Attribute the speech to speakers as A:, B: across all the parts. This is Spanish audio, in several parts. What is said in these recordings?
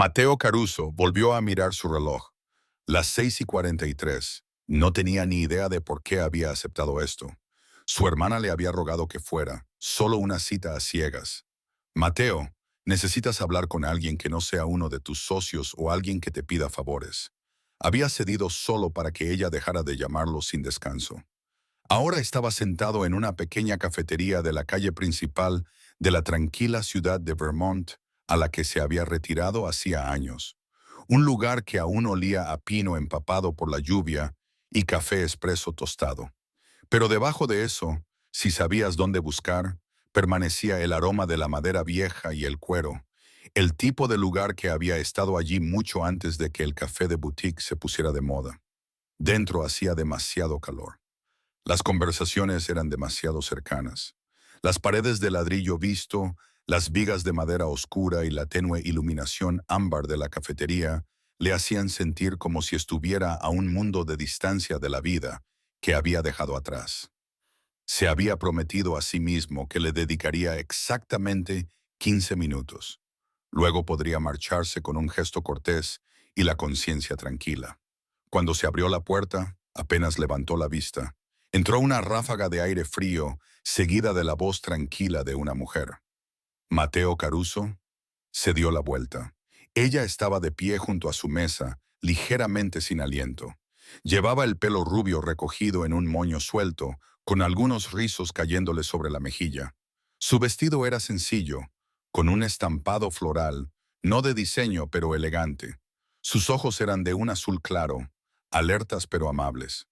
A: Mateo Caruso volvió a mirar su reloj. Las 6:43. No tenía ni idea de por qué había aceptado esto. Su hermana le había rogado que fuera, solo una cita a ciegas. Mateo, necesitas hablar con alguien que no sea uno de tus socios o alguien que te pida favores. Había cedido solo para que ella dejara de llamarlo sin descanso. Ahora estaba sentado en una pequeña cafetería de la calle principal de la tranquila ciudad de Vermont a la que se había retirado hacía años. Un lugar que aún olía a pino empapado por la lluvia y café expreso tostado. Pero debajo de eso, si sabías dónde buscar, permanecía el aroma de la madera vieja y el cuero, el tipo de lugar que había estado allí mucho antes de que el café de boutique se pusiera de moda. Dentro hacía demasiado calor. Las conversaciones eran demasiado cercanas. Las paredes de ladrillo visto, las vigas de madera oscura y la tenue iluminación ámbar de la cafetería le hacían sentir como si estuviera a un mundo de distancia de la vida que había dejado atrás. Se había prometido a sí mismo que le dedicaría exactamente 15 minutos. Luego podría marcharse con un gesto cortés y la conciencia tranquila. Cuando se abrió la puerta, apenas levantó la vista. Entró una ráfaga de aire frío, seguida de la voz tranquila de una mujer. Mateo Caruso se dio la vuelta. Ella estaba de pie junto a su mesa, ligeramente sin aliento. Llevaba el pelo rubio recogido en un moño suelto, con algunos rizos cayéndole sobre la mejilla. Su vestido era sencillo, con un estampado floral, no de diseño pero elegante. Sus ojos eran de un azul claro, alertas pero amables.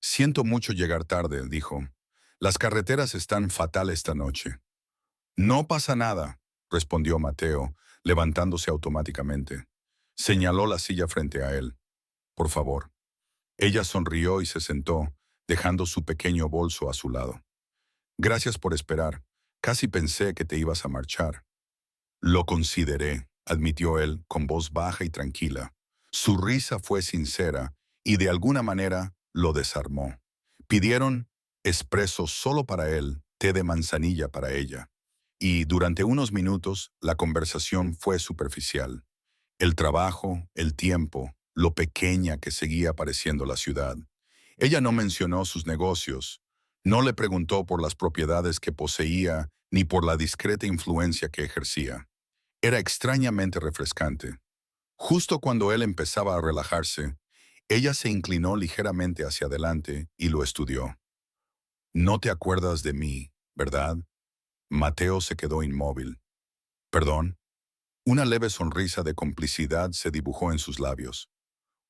A: Siento mucho llegar tarde, dijo. Las carreteras están fatal esta noche. No pasa nada, respondió Mateo, levantándose automáticamente. Señaló la silla frente a él. Por favor. Ella sonrió y se sentó, dejando su pequeño bolso a su lado. Gracias por esperar. Casi pensé que te ibas a marchar. Lo consideré, admitió él con voz baja y tranquila. Su risa fue sincera y de alguna manera lo desarmó. Pidieron espresso solo para él, té de manzanilla para ella. Y durante unos minutos la conversación fue superficial. El trabajo, el tiempo, lo pequeña que seguía pareciendo la ciudad. Ella no mencionó sus negocios, no le preguntó por las propiedades que poseía ni por la discreta influencia que ejercía. Era extrañamente refrescante. Justo cuando él empezaba a relajarse, ella se inclinó ligeramente hacia adelante y lo estudió. No te acuerdas de mí, ¿verdad? Mateo se quedó inmóvil. ¿Perdón? Una leve sonrisa de complicidad se dibujó en sus labios.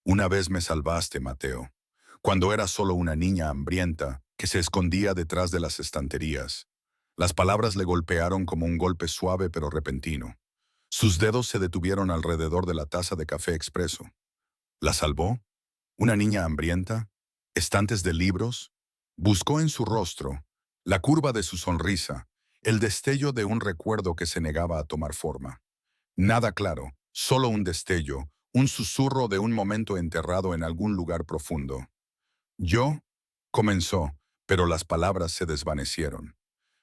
A: Una vez me salvaste, Mateo, cuando era solo una niña hambrienta que se escondía detrás de las estanterías. Las palabras le golpearon como un golpe suave pero repentino. Sus dedos se detuvieron alrededor de la taza de café expreso. ¿La salvó? ¿Una niña hambrienta? ¿Estantes de libros? Buscó en su rostro, la curva de su sonrisa, el destello de un recuerdo que se negaba a tomar forma. Nada claro, solo un destello, un susurro de un momento enterrado en algún lugar profundo. Yo, comenzó, pero las palabras se desvanecieron.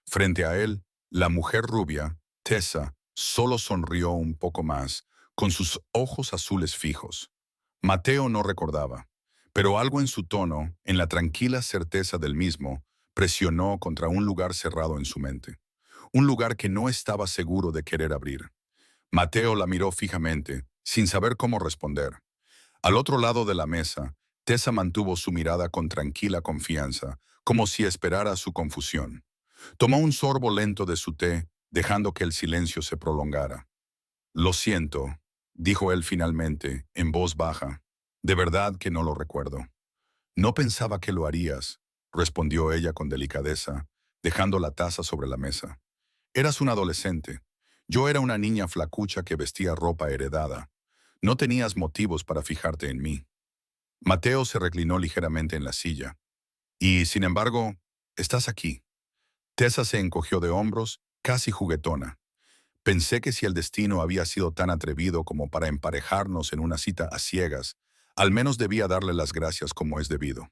A: Frente a él, la mujer rubia, Tessa, solo sonrió un poco más, con sus ojos azules fijos. Mateo no recordaba, pero algo en su tono, en la tranquila certeza del mismo, presionó contra un lugar cerrado en su mente. Un lugar que no estaba seguro de querer abrir. Mateo la miró fijamente, sin saber cómo responder. Al otro lado de la mesa, Tessa mantuvo su mirada con tranquila confianza, como si esperara su confusión. Tomó un sorbo lento de su té, dejando que el silencio se prolongara. Lo siento, dijo él finalmente, en voz baja. De verdad que no lo recuerdo. No pensaba que lo harías, respondió ella con delicadeza, dejando la taza sobre la mesa. Eras un adolescente. Yo era una niña flacucha que vestía ropa heredada. No tenías motivos para fijarte en mí. Mateo se reclinó ligeramente en la silla. Y, sin embargo, estás aquí. Tessa se encogió de hombros, casi juguetona. Pensé que si el destino había sido tan atrevido como para emparejarnos en una cita a ciegas, al menos debía darle las gracias como es debido.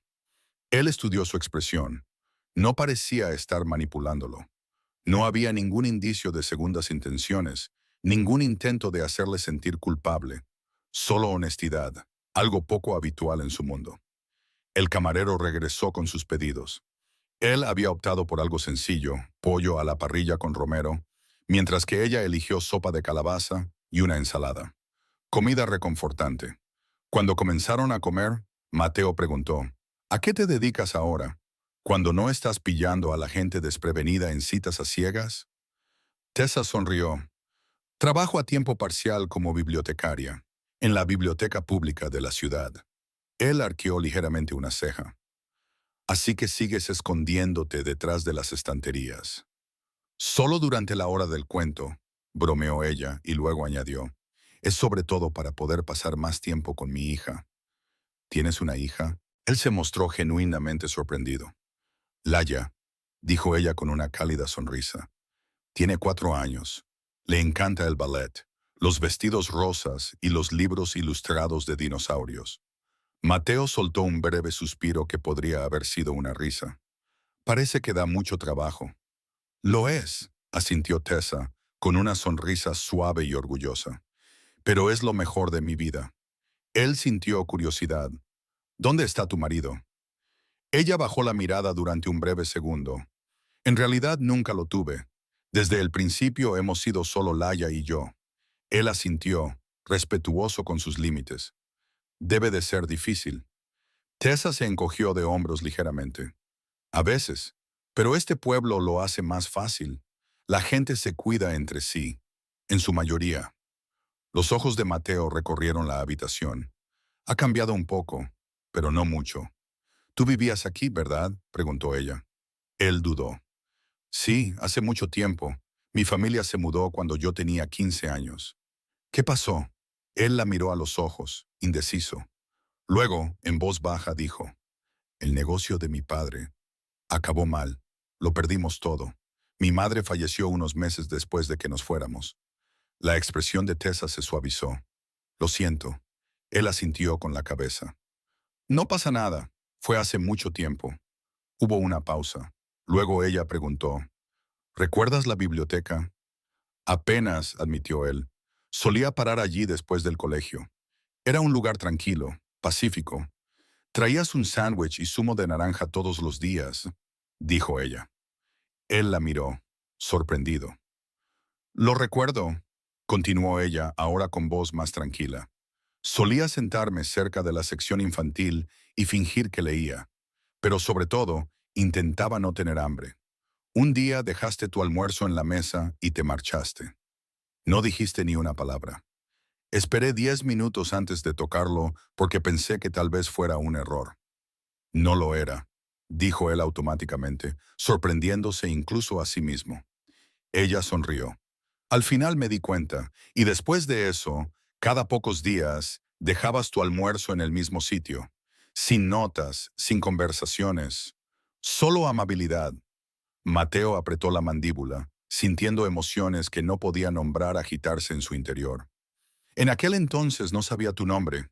A: Él estudió su expresión. No parecía estar manipulándolo. No había ningún indicio de segundas intenciones, Ningún intento de hacerle sentir culpable, solo honestidad, algo poco habitual en su mundo. El camarero regresó con sus pedidos. Él había optado por algo sencillo, pollo a la parrilla con romero, mientras que ella eligió sopa de calabaza y una ensalada. Comida reconfortante. Cuando comenzaron a comer, Mateo preguntó, ¿a qué te dedicas ahora? ¿Cuando no estás pillando a la gente desprevenida en citas a ciegas? Tessa sonrió. Trabajo a tiempo parcial como bibliotecaria, en la biblioteca pública de la ciudad. Él arqueó ligeramente una ceja. Así que sigues escondiéndote detrás de las estanterías. Solo durante la hora del cuento, bromeó ella y luego añadió, es sobre todo para poder pasar más tiempo con mi hija. ¿Tienes una hija? Él se mostró genuinamente sorprendido. Laya, dijo ella con una cálida sonrisa. Tiene 4 años. Le encanta el ballet, los vestidos rosas y los libros ilustrados de dinosaurios. Mateo soltó un breve suspiro que podría haber sido una risa. Parece que da mucho trabajo. Lo es, asintió Tessa, con una sonrisa suave y orgullosa. Pero es lo mejor de mi vida. Él sintió curiosidad. ¿Dónde está tu marido? Ella bajó la mirada durante un breve segundo. En realidad nunca lo tuve. Desde el principio hemos sido solo Laya y yo. Él asintió, respetuoso con sus límites. Debe de ser difícil. Tessa se encogió de hombros ligeramente. A veces, pero este pueblo lo hace más fácil. La gente se cuida entre sí, en su mayoría. Los ojos de Mateo recorrieron la habitación. Ha cambiado un poco, pero no mucho. ¿Tú vivías aquí, verdad?, preguntó ella. Él dudó. Sí, hace mucho tiempo. Mi familia se mudó cuando yo tenía 15 años. ¿Qué pasó? Él la miró a los ojos, indeciso. Luego, en voz baja, dijo, el negocio de mi padre acabó mal. Lo perdimos todo. Mi madre falleció unos meses después de que nos fuéramos. La expresión de Tessa se suavizó. Lo siento. Él asintió con la cabeza. No pasa nada. Fue hace mucho tiempo. Hubo una pausa. Luego ella preguntó, ¿recuerdas la biblioteca? Apenas, admitió él. Solía parar allí después del colegio. Era un lugar tranquilo, pacífico. Traías un sándwich y zumo de naranja todos los días, dijo ella. Él la miró, sorprendido. Lo recuerdo, continuó ella, ahora con voz más tranquila. Solía sentarme cerca de la sección infantil y fingir que leía, pero sobre todo, intentaba no tener hambre. Un día dejaste tu almuerzo en la mesa y te marchaste. No dijiste ni una palabra. Esperé 10 minutos antes de tocarlo porque pensé que tal vez fuera un error. No lo era, dijo él automáticamente, sorprendiéndose incluso a sí mismo. Ella sonrió. Al final me di cuenta, y después de eso, cada pocos días, dejabas tu almuerzo en el mismo sitio, sin notas, sin conversaciones, solo amabilidad. Mateo apretó la mandíbula, sintiendo emociones que no podía nombrar agitarse en su interior. En aquel entonces no sabía tu nombre,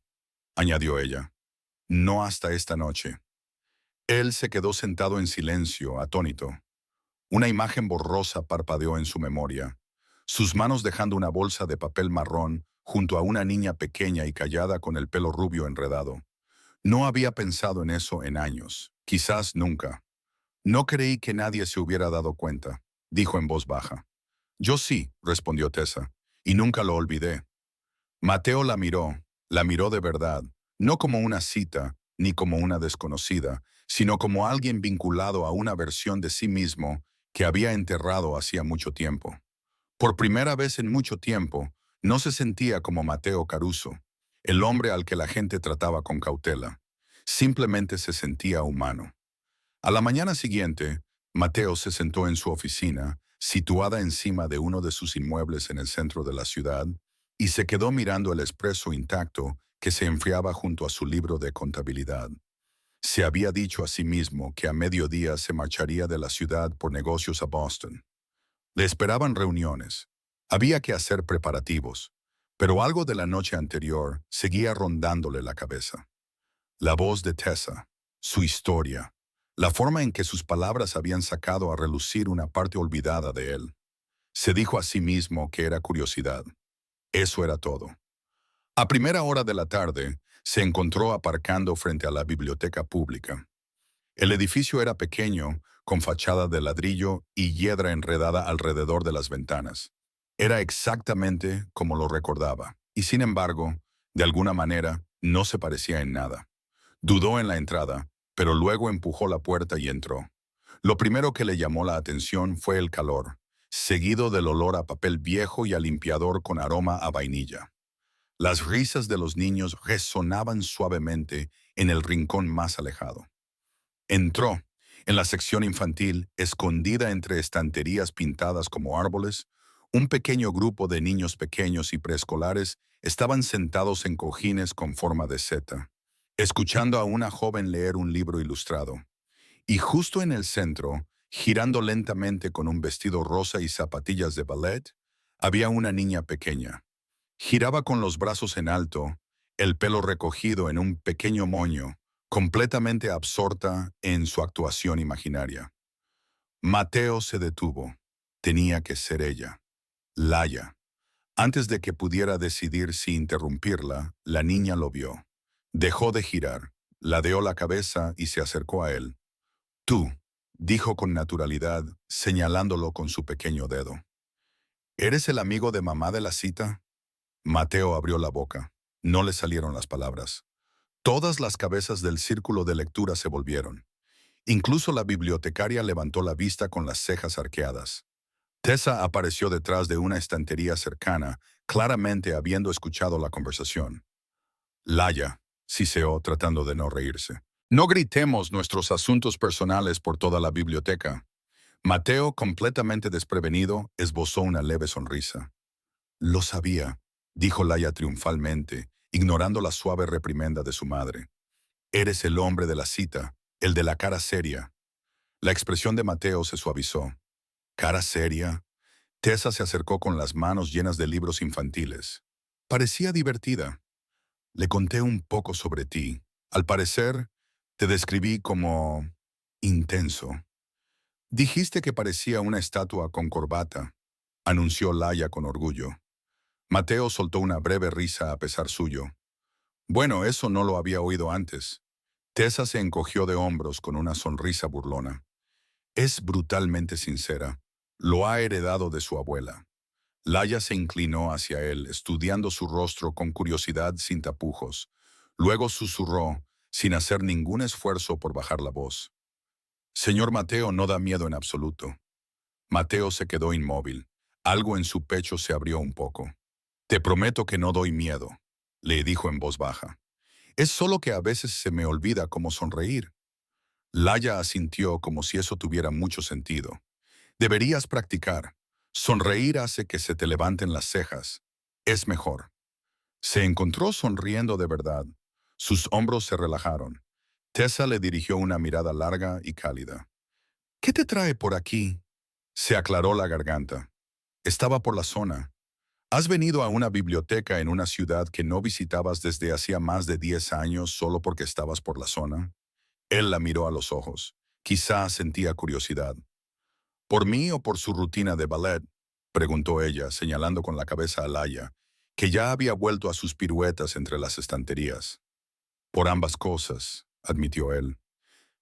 A: añadió ella. No hasta esta noche. Él se quedó sentado en silencio, atónito. Una imagen borrosa parpadeó en su memoria, sus manos dejando una bolsa de papel marrón junto a una niña pequeña y callada con el pelo rubio enredado. No había pensado en eso en años, quizás nunca. No creí que nadie se hubiera dado cuenta, dijo en voz baja. Yo sí, respondió Tessa, y nunca lo olvidé. Mateo la miró de verdad, no como una cita, ni como una desconocida, sino como alguien vinculado a una versión de sí mismo que había enterrado hacía mucho tiempo. Por primera vez en mucho tiempo, no se sentía como Mateo Caruso, el hombre al que la gente trataba con cautela. Simplemente se sentía humano. A la mañana siguiente, Mateo se sentó en su oficina, situada encima de uno de sus inmuebles en el centro de la ciudad, y se quedó mirando el espresso intacto que se enfriaba junto a su libro de contabilidad. Se había dicho a sí mismo que a mediodía se marcharía de la ciudad por negocios a Boston. Le esperaban reuniones. Había que hacer preparativos, pero algo de la noche anterior seguía rondándole la cabeza. La voz de Tessa, su historia, la forma en que sus palabras habían sacado a relucir una parte olvidada de él. Se dijo a sí mismo que era curiosidad. Eso era todo. A primera hora de la tarde, se encontró aparcando frente a la biblioteca pública. El edificio era pequeño, con fachada de ladrillo y hiedra enredada alrededor de las ventanas. Era exactamente como lo recordaba, y sin embargo, de alguna manera, no se parecía en nada. Dudó en la entrada, pero luego empujó la puerta y entró. Lo primero que le llamó la atención fue el calor, seguido del olor a papel viejo y a limpiador con aroma a vainilla. Las risas de los niños resonaban suavemente en el rincón más alejado. Entró. En la sección infantil, escondida entre estanterías pintadas como árboles, un pequeño grupo de niños pequeños y preescolares estaban sentados en cojines con forma de seta, escuchando a una joven leer un libro ilustrado. Y justo en el centro, girando lentamente con un vestido rosa y zapatillas de ballet, había una niña pequeña. Giraba con los brazos en alto, el pelo recogido en un pequeño moño, completamente absorta en su actuación imaginaria. Mateo se detuvo. Tenía que ser ella, Laia. Antes de que pudiera decidir si interrumpirla, la niña lo vio. Dejó de girar, ladeó la cabeza y se acercó a él. Tú, dijo con naturalidad, señalándolo con su pequeño dedo. ¿Eres el amigo de mamá de la cita? Mateo abrió la boca. No le salieron las palabras. Todas las cabezas del círculo de lectura se volvieron. Incluso la bibliotecaria levantó la vista con las cejas arqueadas. Tessa apareció detrás de una estantería cercana, claramente habiendo escuchado la conversación. Laia, siseó tratando de no reírse. No gritemos nuestros asuntos personales por toda la biblioteca. Mateo, completamente desprevenido, esbozó una leve sonrisa. Lo sabía, dijo Laia triunfalmente, ignorando la suave reprimenda de su madre. Eres el hombre de la cita, el de la cara seria. La expresión de Mateo se suavizó. ¿Cara seria? Tessa se acercó con las manos llenas de libros infantiles. Parecía divertida. Le conté un poco sobre ti. Al parecer, te describí como intenso. Dijiste que parecía una estatua con corbata, anunció Laia con orgullo. Mateo soltó una breve risa a pesar suyo. Bueno, eso no lo había oído antes. Tessa se encogió de hombros con una sonrisa burlona. Es brutalmente sincera. Lo ha heredado de su abuela. Laia se inclinó hacia él, estudiando su rostro con curiosidad sin tapujos. Luego susurró, sin hacer ningún esfuerzo por bajar la voz. Señor Mateo no da miedo en absoluto. Mateo se quedó inmóvil. Algo en su pecho se abrió un poco. Te prometo que no doy miedo, le dijo en voz baja. Es solo que a veces se me olvida cómo sonreír. Laia asintió como si eso tuviera mucho sentido. Deberías practicar. Sonreír hace que se te levanten las cejas. Es mejor. Se encontró sonriendo de verdad. Sus hombros se relajaron. Tessa le dirigió una mirada larga y cálida. ¿Qué te trae por aquí? Se aclaró la garganta. Estaba por la zona. ¿Has venido a una biblioteca en una ciudad que no visitabas desde hacía más de 10 años solo porque estabas por la zona? Él la miró a los ojos. Quizá sentía curiosidad. ¿Por mí o por su rutina de ballet? Preguntó ella, señalando con la cabeza a Laia, que ya había vuelto a sus piruetas entre las estanterías. Por ambas cosas, admitió él.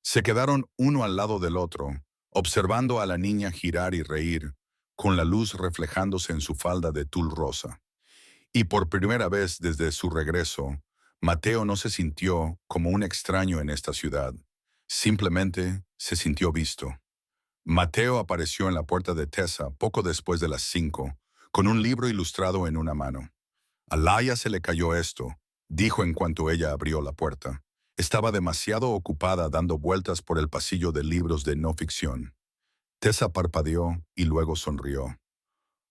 A: Se quedaron uno al lado del otro, observando a la niña girar y reír, con la luz reflejándose en su falda de tul rosa. Y por primera vez desde su regreso, Mateo no se sintió como un extraño en esta ciudad. Simplemente se sintió visto. Mateo apareció en la puerta de Tessa poco después de las 5, con un libro ilustrado en una mano. A Laia se le cayó esto, dijo en cuanto ella abrió la puerta. Estaba demasiado ocupada dando vueltas por el pasillo de libros de no ficción. Tessa parpadeó y luego sonrió.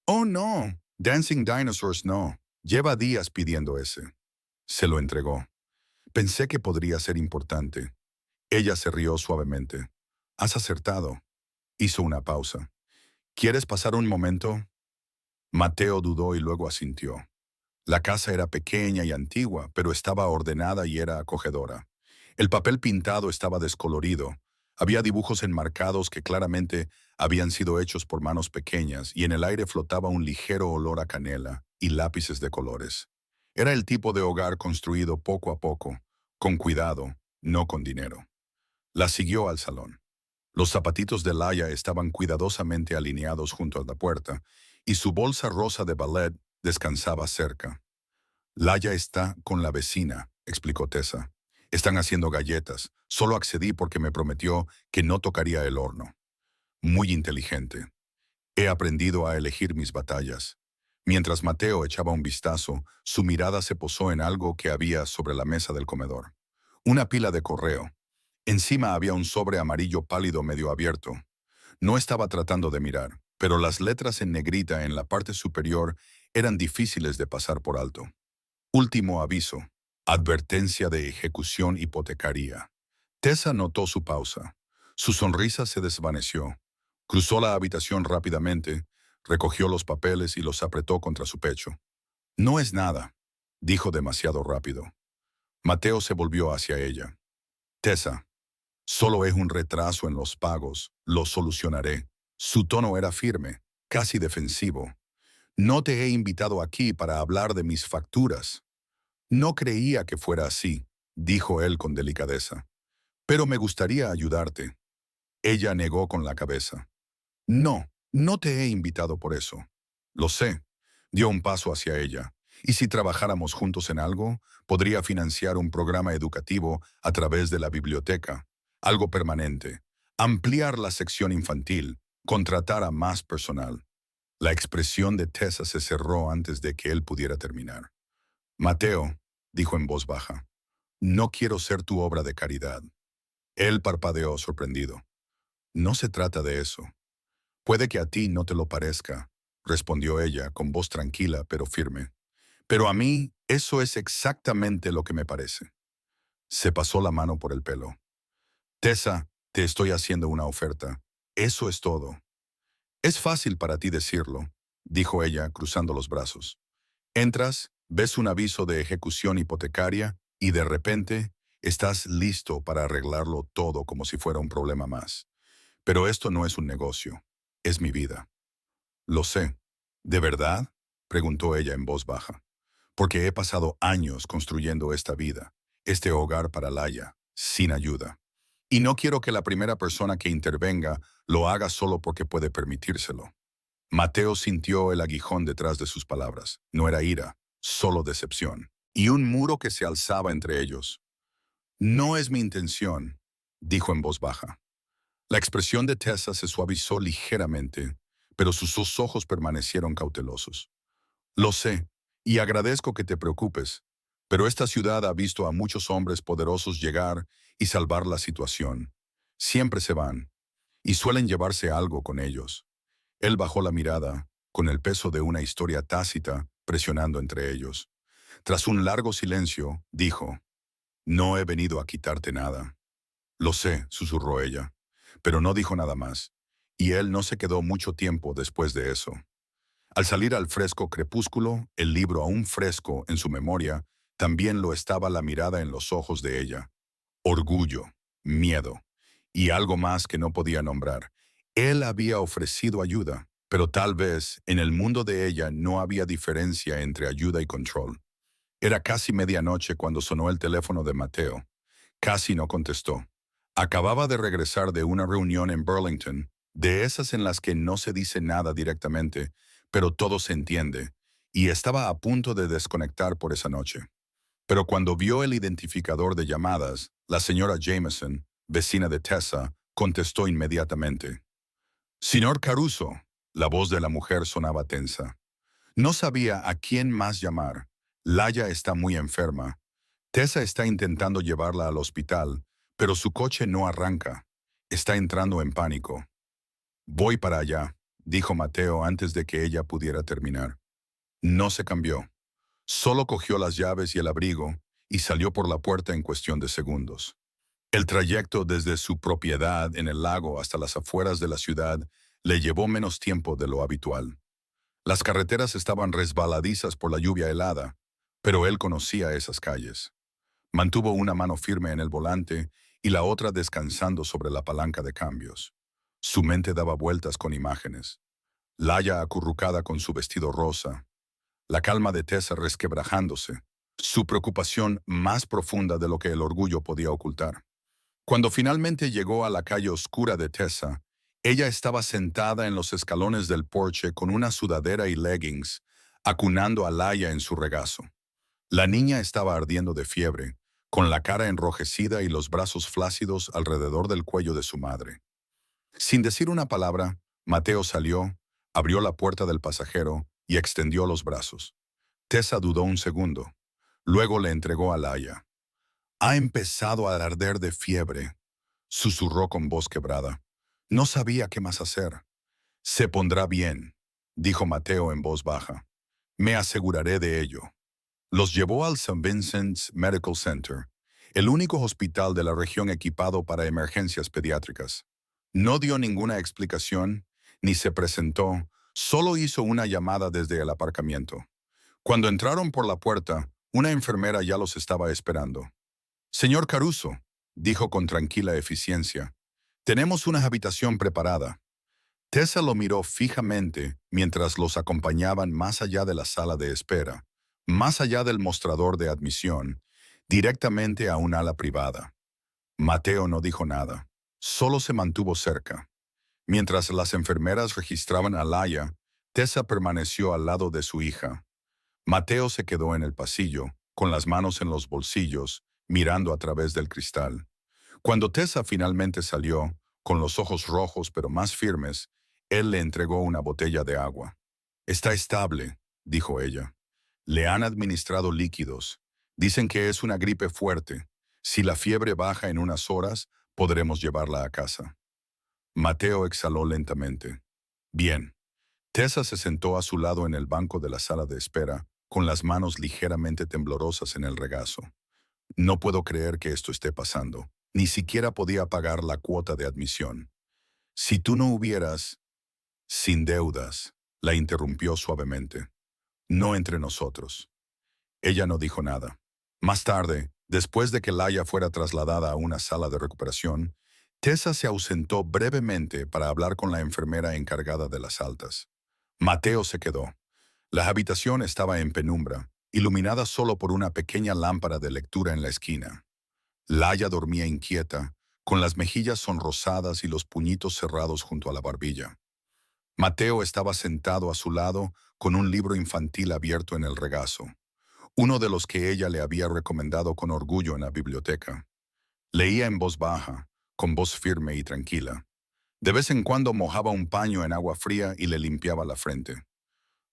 A: Oh, no, Dancing Dinosaurs no. Lleva días pidiendo ese. Se lo entregó. Pensé que podría ser importante. Ella se rió suavemente. Has acertado. Hizo una pausa. ¿Quieres pasar un momento? Mateo dudó y luego asintió. La casa era pequeña y antigua, pero estaba ordenada y era acogedora. El papel pintado estaba descolorido. Había dibujos enmarcados que claramente habían sido hechos por manos pequeñas y en el aire flotaba un ligero olor a canela y lápices de colores. Era el tipo de hogar construido poco a poco, con cuidado, no con dinero. La siguió al salón. Los zapatitos de Laia estaban cuidadosamente alineados junto a la puerta y su bolsa rosa de ballet descansaba cerca. Laia está con la vecina, explicó Tessa. Están haciendo galletas. Solo accedí porque me prometió que no tocaría el horno. Muy inteligente. He aprendido a elegir mis batallas. Mientras Mateo echaba un vistazo, su mirada se posó en algo que había sobre la mesa del comedor. Una pila de correo. Encima había un sobre amarillo pálido medio abierto. No estaba tratando de mirar, pero las letras en negrita en la parte superior eran difíciles de pasar por alto. Último aviso. Advertencia de ejecución hipotecaria. Tessa notó su pausa. Su sonrisa se desvaneció. Cruzó la habitación rápidamente, recogió los papeles y los apretó contra su pecho. No es nada, dijo demasiado rápido. Mateo se volvió hacia ella. Tessa, solo es un retraso en los pagos, lo solucionaré. Su tono era firme, casi defensivo. No te he invitado aquí para hablar de mis facturas. No creía que fuera así, dijo él con delicadeza. Pero me gustaría ayudarte. Ella negó con la cabeza. No, no te he invitado por eso. Lo sé. Dio un paso hacia ella. Y si trabajáramos juntos en algo, podría financiar un programa educativo a través de la biblioteca. Algo permanente. Ampliar la sección infantil. Contratar a más personal. La expresión de Tessa se cerró antes de que él pudiera terminar. Mateo, dijo en voz baja, no quiero ser tu obra de caridad. Él parpadeó sorprendido. No se trata de eso. Puede que a ti no te lo parezca, respondió ella con voz tranquila pero firme. Pero a mí eso es exactamente lo que me parece. Se pasó la mano por el pelo. Tessa, te estoy haciendo una oferta. Eso es todo. Es fácil para ti decirlo, dijo ella cruzando los brazos. Entras, ves un aviso de ejecución hipotecaria y de repente estás listo para arreglarlo todo como si fuera un problema más. Pero esto no es un negocio, es mi vida. Lo sé. ¿De verdad? Preguntó ella en voz baja. Porque he pasado años construyendo esta vida, este hogar para Laia, sin ayuda. Y no quiero que la primera persona que intervenga lo haga solo porque puede permitírselo. Mateo sintió el aguijón detrás de sus palabras. No era ira, solo decepción. Y un muro que se alzaba entre ellos. No es mi intención, dijo en voz baja. La expresión de Tessa se suavizó ligeramente, pero sus dos ojos permanecieron cautelosos. Lo sé, y agradezco que te preocupes, pero esta ciudad ha visto a muchos hombres poderosos llegar y salvar la situación. Siempre se van, y suelen llevarse algo con ellos. Él bajó la mirada, con el peso de una historia tácita presionando entre ellos. Tras un largo silencio, dijo, no he venido a quitarte nada. Lo sé, susurró ella, pero no dijo nada más, y él no se quedó mucho tiempo después de eso. Al salir al fresco crepúsculo, el libro aún fresco en su memoria, también lo estaba la mirada en los ojos de ella. Orgullo, miedo, y algo más que no podía nombrar. Él había ofrecido ayuda, pero tal vez en el mundo de ella no había diferencia entre ayuda y control. Era casi medianoche cuando sonó el teléfono de Mateo. Casi no contestó. Acababa de regresar de una reunión en Burlington, de esas en las que no se dice nada directamente, pero todo se entiende, y estaba a punto de desconectar por esa noche. Pero cuando vio el identificador de llamadas, la señora Jameson, vecina de Tessa, contestó inmediatamente. Señor Caruso, la voz de la mujer sonaba tensa. No sabía a quién más llamar. Laia está muy enferma. Tessa está intentando llevarla al hospital, pero su coche no arranca. Está entrando en pánico. Voy para allá, dijo Mateo antes de que ella pudiera terminar. No se cambió. Solo cogió las llaves y el abrigo y salió por la puerta en cuestión de segundos. El trayecto desde su propiedad en el lago hasta las afueras de la ciudad le llevó menos tiempo de lo habitual. Las carreteras estaban resbaladizas por la lluvia helada, pero él conocía esas calles. Mantuvo una mano firme en el volante y la otra descansando sobre la palanca de cambios. Su mente daba vueltas con imágenes. Laia acurrucada con su vestido rosa, la calma de Tessa resquebrajándose, su preocupación más profunda de lo que el orgullo podía ocultar. Cuando finalmente llegó a la calle oscura de Tessa, ella estaba sentada en los escalones del porche con una sudadera y leggings, acunando a Laia en su regazo. La niña estaba ardiendo de fiebre, con la cara enrojecida y los brazos flácidos alrededor del cuello de su madre. Sin decir una palabra, Mateo salió, abrió la puerta del pasajero y extendió los brazos. Tessa dudó un segundo. Luego le entregó a Laia. «Ha empezado a arder de fiebre», susurró con voz quebrada. No sabía qué más hacer. «Se pondrá bien», dijo Mateo en voz baja. «Me aseguraré de ello». Los llevó al St. Vincent's Medical Center, el único hospital de la región equipado para emergencias pediátricas. No dio ninguna explicación, ni se presentó, solo hizo una llamada desde el aparcamiento. Cuando entraron por la puerta, una enfermera ya los estaba esperando. «Señor Caruso», dijo con tranquila eficiencia, «tenemos una habitación preparada». Tessa lo miró fijamente mientras los acompañaban más allá de la sala de espera, más allá del mostrador de admisión, directamente a un ala privada. Mateo no dijo nada, solo se mantuvo cerca. Mientras las enfermeras registraban a Laia, Tessa permaneció al lado de su hija. Mateo se quedó en el pasillo, con las manos en los bolsillos, mirando a través del cristal. Cuando Tessa finalmente salió, con los ojos rojos pero más firmes, él le entregó una botella de agua. «Está estable», dijo ella. «Le han administrado líquidos. Dicen que es una gripe fuerte. Si la fiebre baja en unas horas, podremos llevarla a casa». Mateo exhaló lentamente. «Bien». Tessa se sentó a su lado en el banco de la sala de espera, con las manos ligeramente temblorosas en el regazo. «No puedo creer que esto esté pasando. Ni siquiera podía pagar la cuota de admisión. Si tú no hubieras...» «Sin deudas», la interrumpió suavemente. «No entre nosotros». Ella no dijo nada. Más tarde, después de que Laia fuera trasladada a una sala de recuperación, Tessa se ausentó brevemente para hablar con la enfermera encargada de las altas. Mateo se quedó. La habitación estaba en penumbra, iluminada solo por una pequeña lámpara de lectura en la esquina. Laia dormía inquieta, con las mejillas sonrosadas y los puñitos cerrados junto a la barbilla. Mateo estaba sentado a su lado con un libro infantil abierto en el regazo, uno de los que ella le había recomendado con orgullo en la biblioteca. Leía en voz baja, con voz firme y tranquila. De vez en cuando mojaba un paño en agua fría y le limpiaba la frente.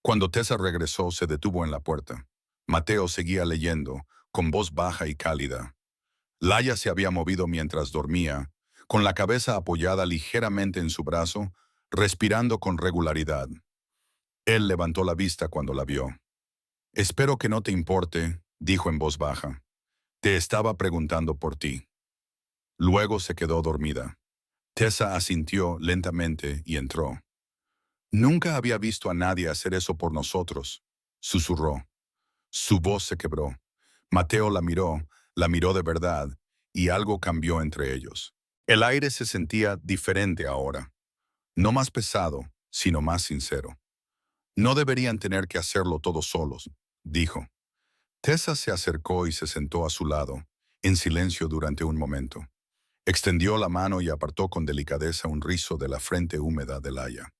A: Cuando Tessa regresó, se detuvo en la puerta. Mateo seguía leyendo, con voz baja y cálida. Laia se había movido mientras dormía, con la cabeza apoyada ligeramente en su brazo, respirando con regularidad. Él levantó la vista cuando la vio. «Espero que no te importe», dijo en voz baja. «Te estaba preguntando por ti». Luego se quedó dormida. Tessa asintió lentamente y entró. «Nunca había visto a nadie hacer eso por nosotros», susurró. Su voz se quebró. Mateo la miró de verdad, y algo cambió entre ellos. El aire se sentía diferente ahora. No más pesado, sino más sincero. «No deberían tener que hacerlo todos solos», dijo. Tessa se acercó y se sentó a su lado, en silencio durante un momento. Extendió la mano y apartó con delicadeza un rizo de la frente húmeda de Laia.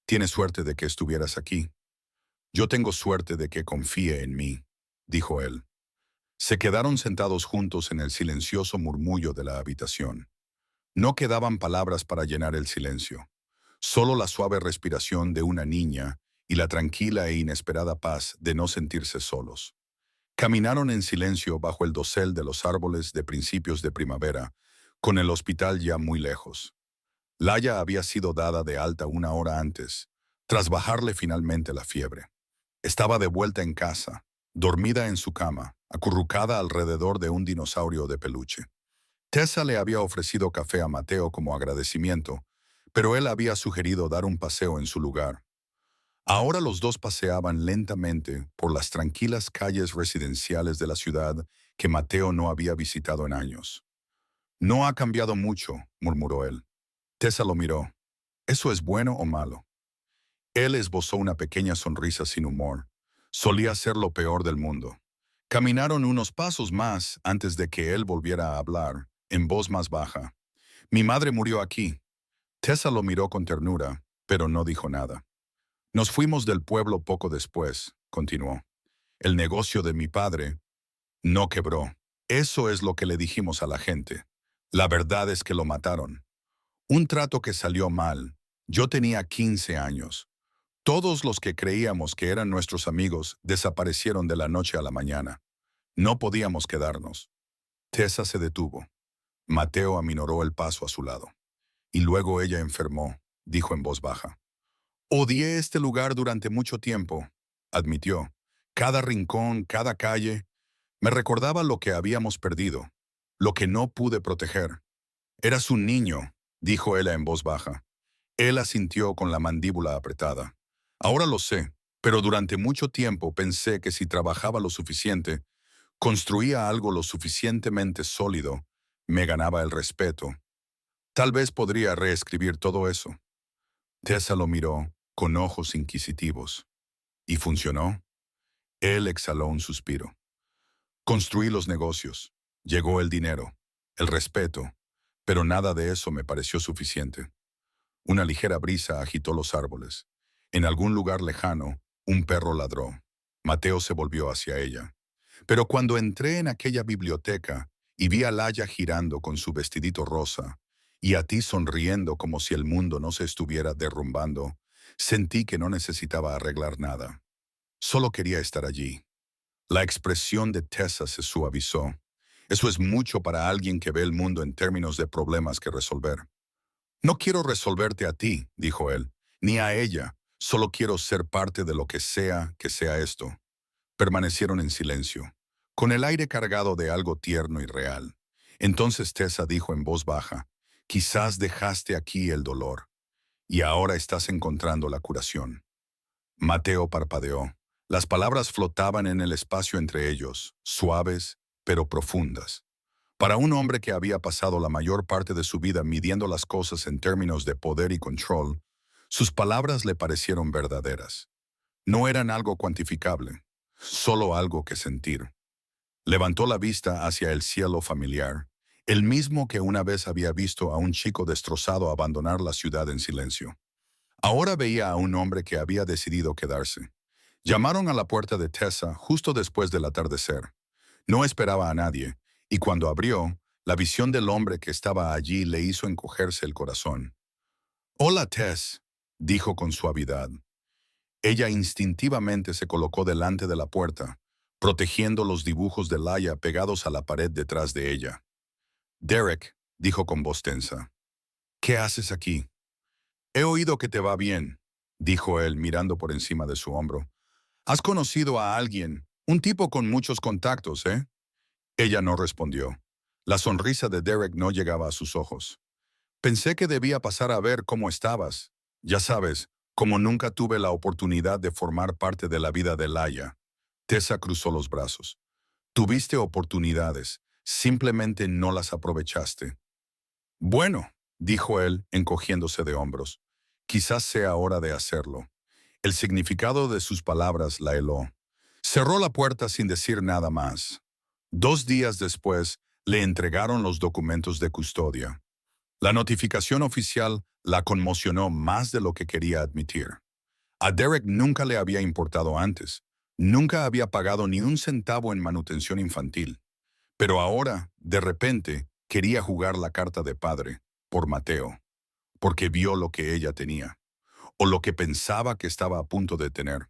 A: «Tienes suerte de que estuvieras aquí». «Yo tengo suerte de que confíe en mí», dijo él. Se quedaron sentados juntos en el silencioso murmullo de la habitación. No quedaban palabras para llenar el silencio, solo la suave respiración de una niña y la tranquila e inesperada paz de no sentirse solos. Caminaron en silencio bajo el dosel de los árboles de principios de primavera, con el hospital ya muy lejos. Laia había sido dada de alta una hora antes, tras bajarle finalmente la fiebre. Estaba de vuelta en casa, dormida en su cama, acurrucada alrededor de un dinosaurio de peluche. Tessa le había ofrecido café a Mateo como agradecimiento, pero él había sugerido dar un paseo en su lugar. Ahora los dos paseaban lentamente por las tranquilas calles residenciales de la ciudad que Mateo no había visitado en años. No ha cambiado mucho, murmuró él. Tessa lo miró. ¿Eso es bueno o malo? Él esbozó una pequeña sonrisa sin humor. Solía ser lo peor del mundo. Caminaron unos pasos más antes de que él volviera a hablar, en voz más baja. Mi madre murió aquí. Tessa lo miró con ternura, pero no dijo nada. Nos fuimos del pueblo poco después, continuó. El negocio de mi padre no quebró. Eso es lo que le dijimos a la gente. La verdad es que lo mataron. Un trato que salió mal. Yo tenía 15 años. Todos los que creíamos que eran nuestros amigos desaparecieron de la noche a la mañana. No podíamos quedarnos. Tessa se detuvo. Mateo aminoró el paso a su lado. Y luego ella enfermó, dijo en voz baja. Odié este lugar durante mucho tiempo, admitió. Cada rincón, cada calle, me recordaba lo que habíamos perdido, lo que no pude proteger. Eras un niño, dijo ella en voz baja. Él asintió con la mandíbula apretada. Ahora lo sé, pero durante mucho tiempo pensé que si trabajaba lo suficiente, construía algo lo suficientemente sólido, me ganaba el respeto. Tal vez podría reescribir todo eso. Tessa lo miró con ojos inquisitivos. ¿Y funcionó? Él exhaló un suspiro. Construí los negocios. Llegó el dinero, el respeto, pero nada de eso me pareció suficiente. Una ligera brisa agitó los árboles. En algún lugar lejano, un perro ladró. Mateo se volvió hacia ella. Pero cuando entré en aquella biblioteca y vi a Laia girando con su vestidito rosa y a ti sonriendo como si el mundo no se estuviera derrumbando, sentí que no necesitaba arreglar nada. Solo quería estar allí. La expresión de Tessa se suavizó. Eso es mucho para alguien que ve el mundo en términos de problemas que resolver. No quiero resolverte a ti, dijo él, ni a ella. Solo quiero ser parte de lo que sea esto. Permanecieron en silencio, con el aire cargado de algo tierno y real. Entonces Tessa dijo en voz baja, quizás dejaste aquí el dolor, y ahora estás encontrando la curación. Mateo parpadeó. Las palabras flotaban en el espacio entre ellos, suaves, pero profundas. Para un hombre que había pasado la mayor parte de su vida midiendo las cosas en términos de poder y control, sus palabras le parecieron verdaderas. No eran algo cuantificable, solo algo que sentir. Levantó la vista hacia el cielo familiar, el mismo que una vez había visto a un chico destrozado abandonar la ciudad en silencio. Ahora veía a un hombre que había decidido quedarse. Llamaron a la puerta de Tessa justo después del atardecer. No esperaba a nadie, y cuando abrió, la visión del hombre que estaba allí le hizo encogerse el corazón. «Hola, Tess», dijo con suavidad. Ella instintivamente se colocó delante de la puerta, protegiendo los dibujos de Laia pegados a la pared detrás de ella. «Derek», dijo con voz tensa, «¿qué haces aquí?» «He oído que te va bien», dijo él mirando por encima de su hombro. «Has conocido a alguien, un tipo con muchos contactos, ¿eh?» Ella no respondió. La sonrisa de Derek no llegaba a sus ojos. «Pensé que debía pasar a ver cómo estabas. Ya sabes, como nunca tuve la oportunidad de formar parte de la vida de Laia». Tessa cruzó los brazos. «Tuviste oportunidades, simplemente no las aprovechaste». «Bueno», dijo él, encogiéndose de hombros, «quizás sea hora de hacerlo». El significado de sus palabras la heló. Cerró la puerta sin decir nada más. 2 días después, le entregaron los documentos de custodia. La notificación oficial la conmocionó más de lo que quería admitir. A Derek nunca le había importado antes. Nunca había pagado ni un centavo en manutención infantil. Pero ahora, de repente, quería jugar la carta de padre, por Mateo, porque vio lo que ella tenía, o lo que pensaba que estaba a punto de tener.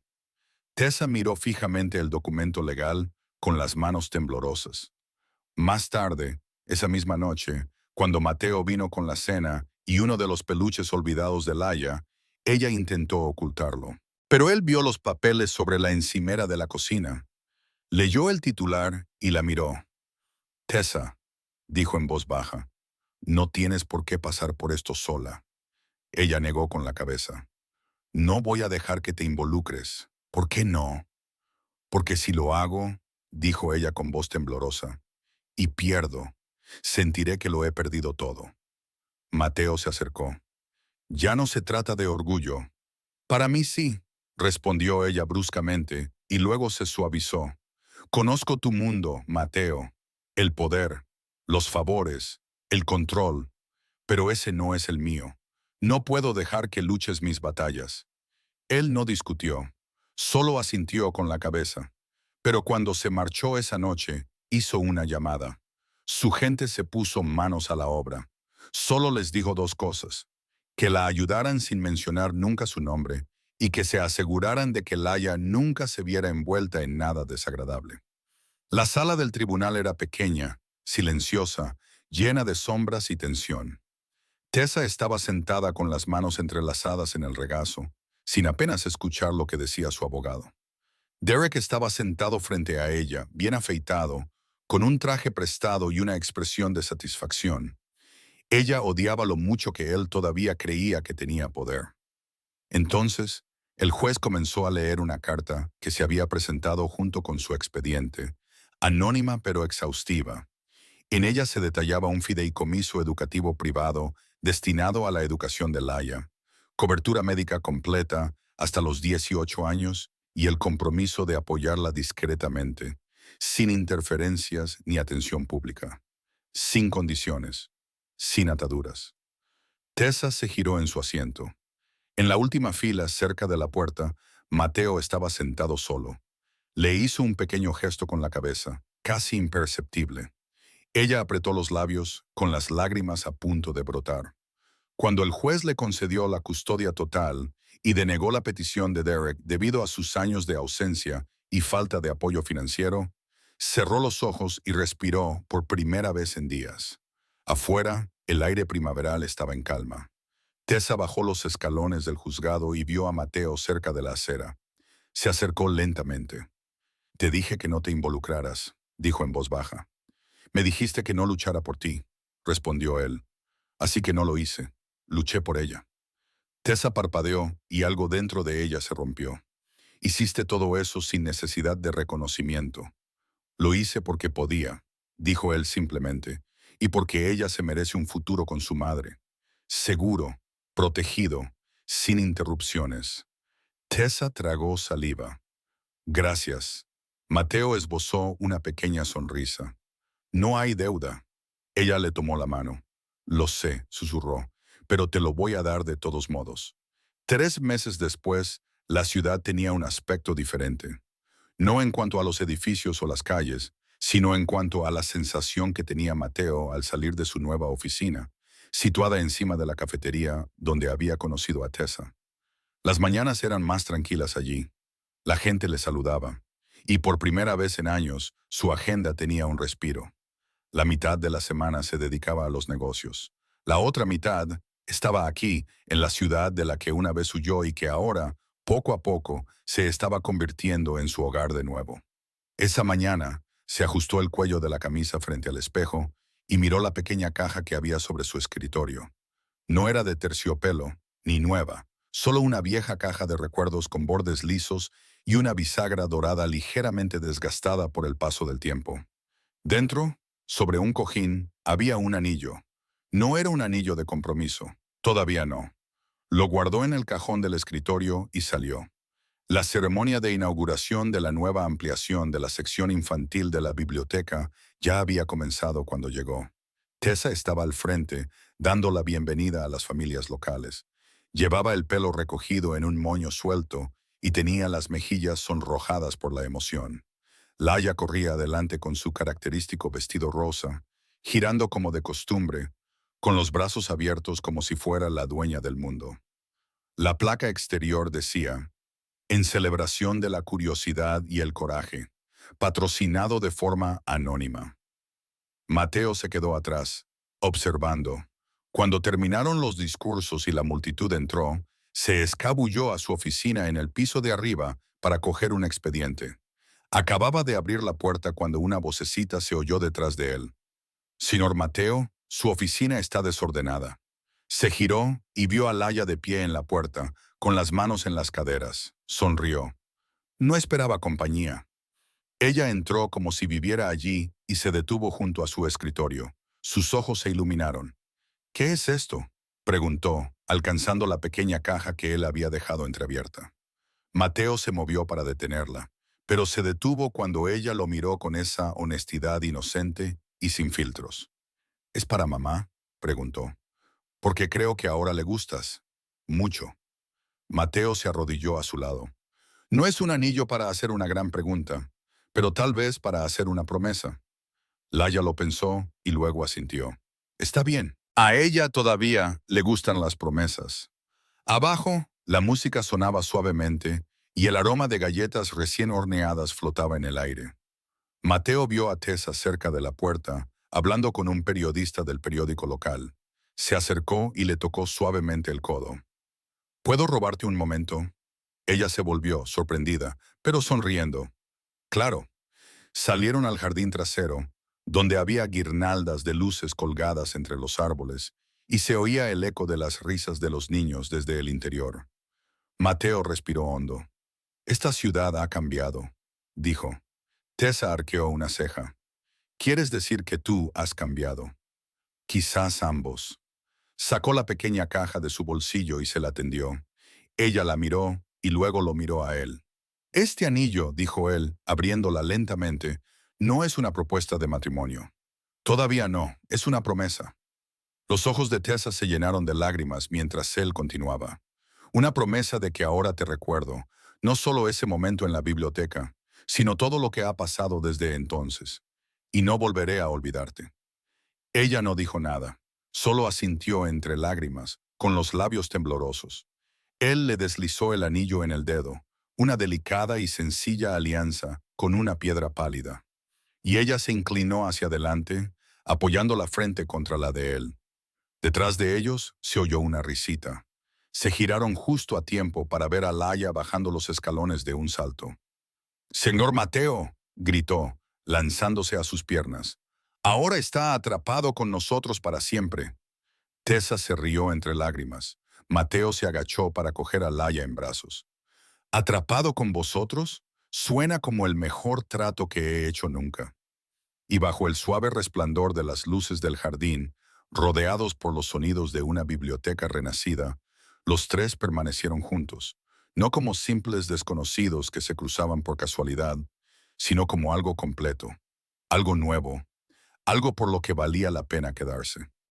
A: Tessa miró fijamente el documento legal con las manos temblorosas. Más tarde, esa misma noche, cuando Mateo vino con la cena y uno de los peluches olvidados de Laia, ella intentó ocultarlo. Pero él vio los papeles sobre la encimera de la cocina. Leyó el titular y la miró. «Tessa», dijo en voz baja, «no tienes por qué pasar por esto sola». Ella negó con la cabeza. «No voy a dejar que te involucres». «¿Por qué no?» «Porque si lo hago», dijo ella con voz temblorosa, «y pierdo, Sentiré que lo he perdido todo. Mateo se acercó. Ya no se trata de orgullo. Para mí sí, respondió ella bruscamente, y luego se suavizó. Conozco tu mundo, Mateo. El poder, los favores, el control, pero ese no es el mío. No puedo dejar que luches mis batallas. Él no discutió, solo asintió con la cabeza. Pero cuando se marchó esa noche, hizo una llamada. Su gente se puso manos a la obra. Solo les dijo dos cosas: que la ayudaran sin mencionar nunca su nombre y que se aseguraran de que Laia nunca se viera envuelta en nada desagradable. La sala del tribunal era pequeña, silenciosa, llena de sombras y tensión. Tessa estaba sentada con las manos entrelazadas en el regazo, sin apenas escuchar lo que decía su abogado. Derek estaba sentado frente a ella, bien afeitado, con un traje prestado y una expresión de satisfacción. Ella odiaba lo mucho que él todavía creía que tenía poder. Entonces, el juez comenzó a leer una carta que se había presentado junto con su expediente, anónima pero exhaustiva. En ella se detallaba un fideicomiso educativo privado destinado a la educación de Laia, cobertura médica completa hasta los 18 años y el compromiso de apoyarla discretamente, sin interferencias ni atención pública, sin condiciones, sin ataduras. Tessa se giró en su asiento. En la última fila, cerca de la puerta, Mateo estaba sentado solo. Le hizo un pequeño gesto con la cabeza, casi imperceptible. Ella apretó los labios, con las lágrimas a punto de brotar. Cuando el juez le concedió la custodia total y denegó la petición de Derek debido a sus años de ausencia y falta de apoyo financiero, cerró los ojos y respiró por primera vez en días. Afuera, el aire primaveral estaba en calma. Tessa bajó los escalones del juzgado y vio a Mateo cerca de la acera. Se acercó lentamente. «Te dije que no te involucraras», dijo en voz baja. «Me dijiste que no luchara por ti», respondió él. «Así que no lo hice. Luché por ella». Tessa parpadeó y algo dentro de ella se rompió. «Hiciste todo eso sin necesidad de reconocimiento». «Lo hice porque podía», dijo él simplemente, «y porque ella se merece un futuro con su madre. Seguro, protegido, sin interrupciones». Tessa tragó saliva. «Gracias». Mateo esbozó una pequeña sonrisa. «No hay deuda». Ella le tomó la mano. «Lo sé», susurró, «pero te lo voy a dar de todos modos». 3 meses después, la ciudad tenía un aspecto diferente. No en cuanto a los edificios o las calles, sino en cuanto a la sensación que tenía Mateo al salir de su nueva oficina, situada encima de la cafetería donde había conocido a Tessa. Las mañanas eran más tranquilas allí. La gente le saludaba, y por primera vez en años, su agenda tenía un respiro. La mitad de la semana se dedicaba a los negocios. La otra mitad estaba aquí, en la ciudad de la que una vez huyó y que ahora, poco a poco, se estaba convirtiendo en su hogar de nuevo. Esa mañana, se ajustó el cuello de la camisa frente al espejo y miró la pequeña caja que había sobre su escritorio. No era de terciopelo, ni nueva, solo una vieja caja de recuerdos con bordes lisos y una bisagra dorada ligeramente desgastada por el paso del tiempo. Dentro, sobre un cojín, había un anillo. No era un anillo de compromiso, todavía no. Lo guardó en el cajón del escritorio y salió. La ceremonia de inauguración de la nueva ampliación de la sección infantil de la biblioteca ya había comenzado cuando llegó. Tessa estaba al frente, dando la bienvenida a las familias locales. Llevaba el pelo recogido en un moño suelto y tenía las mejillas sonrojadas por la emoción. Laia corría adelante con su característico vestido rosa, girando como de costumbre, con los brazos abiertos como si fuera la dueña del mundo. La placa exterior decía: «En celebración de la curiosidad y el coraje, patrocinado de forma anónima». Mateo se quedó atrás, observando. Cuando terminaron los discursos y la multitud entró, se escabulló a su oficina en el piso de arriba para coger un expediente. Acababa de abrir la puerta cuando una vocecita se oyó detrás de él. «Señor Mateo, su oficina está desordenada». Se giró y vio a Laia de pie en la puerta, con las manos en las caderas. Sonrió. No esperaba compañía. Ella entró como si viviera allí y se detuvo junto a su escritorio. Sus ojos se iluminaron. ¿Qué es esto?, preguntó, alcanzando la pequeña caja que él había dejado entreabierta. Mateo se movió para detenerla, pero se detuvo cuando ella lo miró con esa honestidad inocente y sin filtros. ¿Es para mamá?, preguntó. Porque creo que ahora le gustas. Mucho. Mateo se arrodilló a su lado. No es un anillo para hacer una gran pregunta, pero tal vez para hacer una promesa. Laia lo pensó y luego asintió. Está bien. A ella todavía le gustan las promesas. Abajo, la música sonaba suavemente y el aroma de galletas recién horneadas flotaba en el aire. Mateo vio a Tessa cerca de la puerta, hablando con un periodista del periódico local. Se acercó y le tocó suavemente el codo. ¿Puedo robarte un momento? Ella se volvió, sorprendida, pero sonriendo. Claro. Salieron al jardín trasero, donde había guirnaldas de luces colgadas entre los árboles, y se oía el eco de las risas de los niños desde el interior. Mateo respiró hondo. Esta ciudad ha cambiado, dijo. Tessa arqueó una ceja. ¿Quieres decir que tú has cambiado? Quizás ambos. Sacó la pequeña caja de su bolsillo y se la tendió. Ella la miró y luego lo miró a él. Este anillo, dijo él, abriéndola lentamente, no es una propuesta de matrimonio. Todavía no, es una promesa. Los ojos de Tessa se llenaron de lágrimas mientras él continuaba. Una promesa de que ahora te recuerdo, no solo ese momento en la biblioteca, sino todo lo que ha pasado desde entonces. Y no volveré a olvidarte. Ella no dijo nada, solo asintió entre lágrimas, con los labios temblorosos. Él le deslizó el anillo en el dedo, una delicada y sencilla alianza con una piedra pálida. Y ella se inclinó hacia adelante, apoyando la frente contra la de él. Detrás de ellos se oyó una risita. Se giraron justo a tiempo para ver a Laia bajando los escalones de un salto. «Señor Mateo», gritó, lanzándose a sus piernas. «Ahora está atrapado con nosotros para siempre». Tessa se rió entre lágrimas. Mateo se agachó para coger a Laia en brazos. «¿Atrapado con vosotros?» Suena como el mejor trato que he hecho nunca. Y bajo el suave resplandor de las luces del jardín, rodeados por los sonidos de una biblioteca renacida, los tres permanecieron juntos, no como simples desconocidos que se cruzaban por casualidad, sino como algo completo, algo nuevo, algo por lo que valía la pena quedarse.